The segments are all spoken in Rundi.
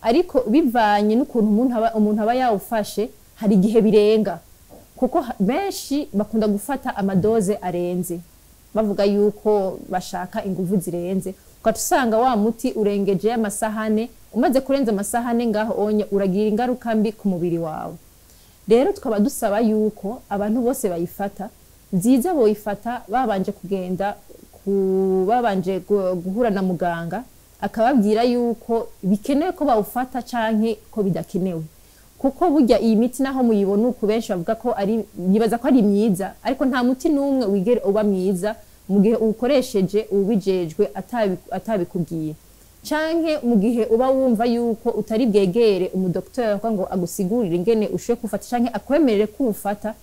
ariko bivanye n'ukuntu umuntu aba yawufashe hari igihe birenga kuko benshi bakunda gufata amadoze arenze bavuga yuko bashaka inguvu zirenze ukatusanga wa muti urengeje amasahane umaze kurenza amasahane ngaho onye uragira ingaruka mbi ku mubiri wawe rero tukaba dusaba yuko abantu bose bayifata nziza boyifata babanje kugenda babanje guhura na muganga akababwira yuko bikenewe ko bawufata canke ko bidakenewe kuko burya iyi miti naho muyibona uko benshi bavuga ko ari nibaza ko ari myiza ariko nta muti numwe wigere uba myiza mu gihe ukoresheje ubijejwe atabikubwiye canke mu gihe uba wumva yuko utari bwegere umudokteur ngo agusigurire ingene ushoye kufata canke akwemerere kuufata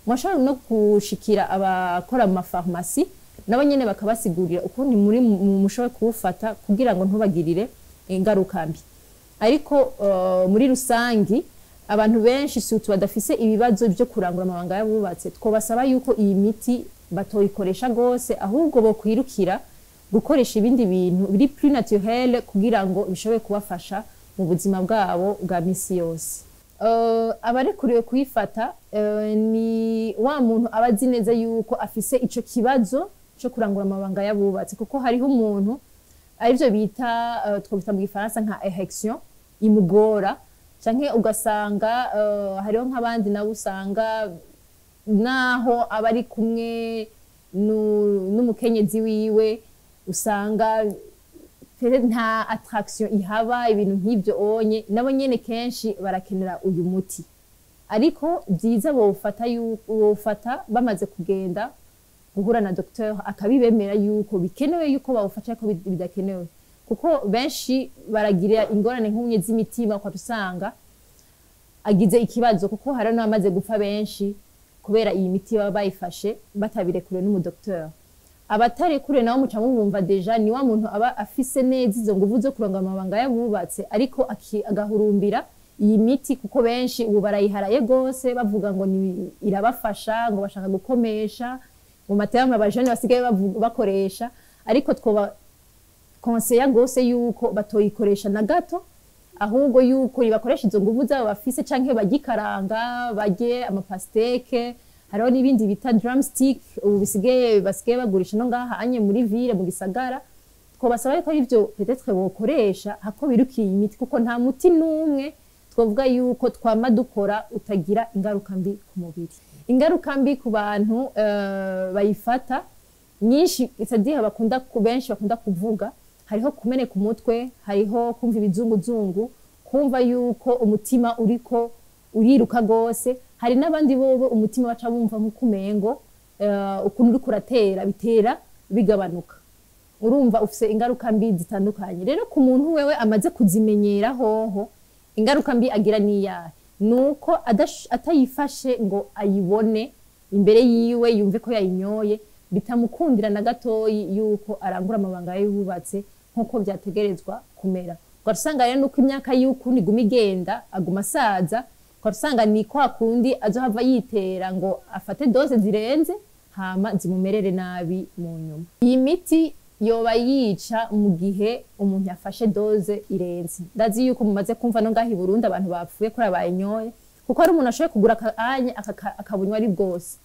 mwashobora no gushikira abakora mu mafarmasi nabo nyene bakabasigurira ukuntu muri mushoye kuufata kugira ngo ntubagirire ingaruka mbi ariko muri rusangi abantu benshi sutu badafise ibibazo byo kurangura amabanga y'abubatse twobasaba yuko iyi miti batoyikoresha gose ahubwo bo kwirukira gukoresha ibindi bintu biri plus naturel kugira ngo bishoboye kubafasha mu buzima bwabo bwa misi yose abarekuriwe kuyifata ni wa muntu abazi neza yuko afise ico kibazo cyo kurangura amabanga y'abubatse kuko hariho umuntu arivyo bita twabita mu gifaransa nka erection imugora canke ugasanga hariho nk'abandi nabo usanga naho abari kumwe n'umukenyezi wiwe usanga nta attraction ihaba ibintu nk'ibyo onye nabo nyene kenshi barakenera uyu muti ariko byiza bofata bamaze kugenda guhura na docteur akabibemera yuko bikenewe yuko bawufasha ko bidakenewe kuko benshi baragira ingorane nk'umwe z'imitima kwa tusanga agize ikibazo kuko hari n'amaze gupfa benshi kubera iyi miti baba bayifashe batabirekure n'umudokteur abatari kure nawo muca mubumva deja ni wa muntu aba afise neza izo nguvu zo kuronga amabanga y'abubatse ariko agahurumbira iyi miti kuko benshi ubu barayiharaye gose bavuga ngo ni irabafasha ngo bashaka gukomesha mu matema abajene basigaye bakoresha ariko twoba conseilla gose yuko batoyikoresha na gato ahubwo yuko ibakoresha izo nguvu zabo bafise canke bagikaranga bagiye amapasteke hariho n'ibindi bita drumstick ubu basigaye bagurisha no ngaha anye muri ville mu gisagara twobasaba ko ivyo peut-être bokoresha hako birukiye imiti kuko nta muti numwe twovuga yuko twama dukora utagira ingaruka mbi ku mubiri ingaruka mbi ku bantu bayifata nyinshi itadiha benshi bakunda kuvuga hariho kumeneka umutwe hariho kumva ibizunguzungu kumva yuko umutima uriko uriruka gose hari n'abandi bobo umutima baca bumva nk'ukumengo ukuntu uriko uratera bitera bigabanuka urumva ufise ingaruka mbi zitandukanye rero ku muntu wewe amaze kuzimenyera hoho ingaruka mbi agira niyahe nuko atayifashe ngo ayibone imbere yiwe yumve ko yayinyoye bitamukundira na gatoyi yuko arangura amabanga y'ububatse nkuko byategerezwa kumera ugasanga rero nuko imyaka y'ukundi guma igenda aguma asaza ugasanga ni kwa kundi azohava yitera ngo afate dose zirenze hama zimumerere nabi mu nyuma iyi miti yoba yica mu gihe umuntu yafashe dose irenze ndazi yuko mumaze kumva no ngahi Burundi abantu bapfuye kuri abayinyoye kuko ari umuntu ashoboye kugura akabunywa ari bwose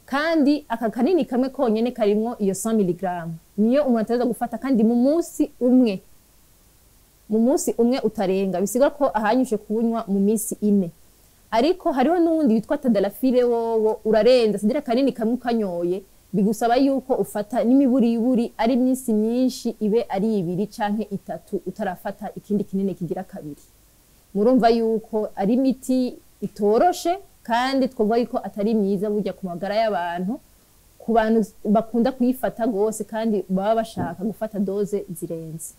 kandi aka kanini kamwe konyene karimwo iyo 100 mg niyo umuntu ateza gufata kandi mu munsi umwe utarenga bisiga ko ahanyushe kubunywa mu minsi 4 ariko hariho n'undi witwa tadalafile wowo urarenza sidira kanini kamwe kanyoye bigusaba yuko ufata n'imiburi ari minsi myinshi ibe ari 2 canke 3 utarafata ikindi kinene kigira kabiri murumva yuko ari imiti itoroshe kandi twovuga yuko atari myiza burya ku magara y'abantu ku bantu bakunda kuyifata gose kandi baba bashaka gufata doze zirenze